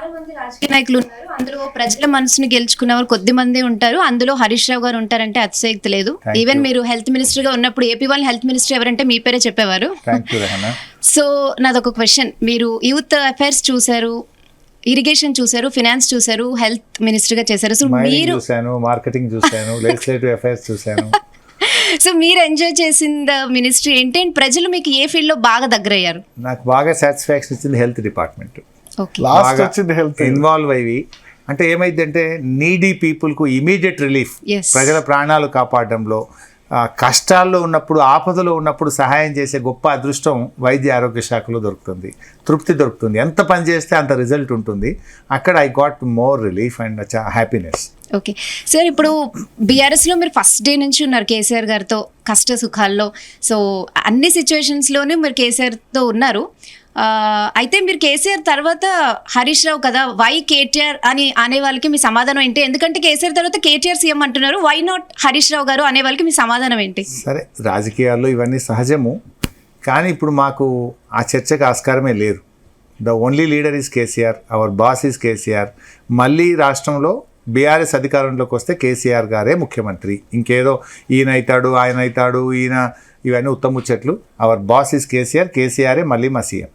చాలా మంది రాజకీయ నాయకులు ఉన్నారు, అందులో ప్రజల మనసుని గెలుచుకున్నవారు కొద్ది మంది ఉంటారు, అందులో హరీష్ రావు గారు ఉంటారంటే అతిశయక్తి లేదు. ఈవెన్ మీరు హెల్త్ మినిస్టర్ గా ఉన్నప్పుడు ఏపీ వాళ్ళ హెల్త్ మినిస్టర్ ఎవరంటే మీ పేరే చెప్పేవారు. సో నాదొక క్వశ్చన్, మీరు యూత్ అఫైర్స్ చూసారు, ఇరిగేషన్ చూసారు, ఫినాన్స్ చూసారు, హెల్త్ మినిస్టర్ గా చేశారు. సో మీరు మార్కెటింగ్ చూసాను, లెజిస్లేటివ్ అఫైర్స్ చూసాను. సో మీరు ఎంజాయ్ చేసిన మినిస్ట్రీ ఏంటి అండ్ ప్రజలు మీకు ఏ ఫీల్డ్ లో బాగా దగ్గరయ్యారు? నాకు బాగా సాటిస్ఫాక్షన్ ఇచ్చింది హెల్త్ డిపార్ట్మెంట్. లాస్ట్ వచ్చింది హెల్త్ ఇన్వాల్వ్ అయ్యి, అంటే ఏమైందంటే నీడీ పీపుల్కు ఇమీడియట్ రిలీఫ్, Yes. ప్రజల ప్రాణాలు కాపాడడంలో, కష్టాల్లో ఉన్నప్పుడు, ఆపదలో ఉన్నప్పుడు సహాయం చేసే గొప్ప అదృష్టం వైద్య ఆరోగ్య శాఖలో దొరుకుతుంది, తృప్తి దొరుకుతుంది. ఎంత పని చేస్తే అంత రిజల్ట్ ఉంటుంది. అక్కడ I got more relief and happiness. Okay sir, ఇప్పుడు బీఆర్ఎస్లో మీరు ఫస్ట్ డే నుంచి ఉన్నారు కేసీఆర్ గారితో, కష్ట సుఖాల్లో. సో అన్ని సిచ్యువేషన్స్లోనూ మీరు కేసీఆర్తో ఉన్నారు. అయితే మీరు కేసీఆర్ తర్వాత హరీష్ రావు కదా, వై కేటీఆర్ అని అనే వాళ్ళకి మీ సమాధానం ఏంటి? ఎందుకంటే కేసీఆర్ తర్వాత కేటీఆర్ సీఎం అంటున్నారు, వై నాట్ హరీష్ రావు గారు అనే వాళ్ళకి మీ సమాధానం ఏంటి? సరే, రాజకీయాల్లో ఇవన్నీ సహజము, కానీ ఇప్పుడు మాకు ఆ చర్చకు ఆస్కారమే లేదు. The only leader is KCR, our boss is KCR. మళ్ళీ రాష్ట్రంలో బీఆర్ఎస్ అధికారంలోకి వస్తే కేసీఆర్ గారే ముఖ్యమంత్రి. ఇంకేదో ఈయన అవుతాడు, ఆయన అవుతాడు, ఈయన, ఇవన్నీ ఉత్తముచ్చట్లు. అవర్ బాస్ ఈజ్ కేసీఆర్, కేసీఆరే మళ్ళీ మా సీఎం.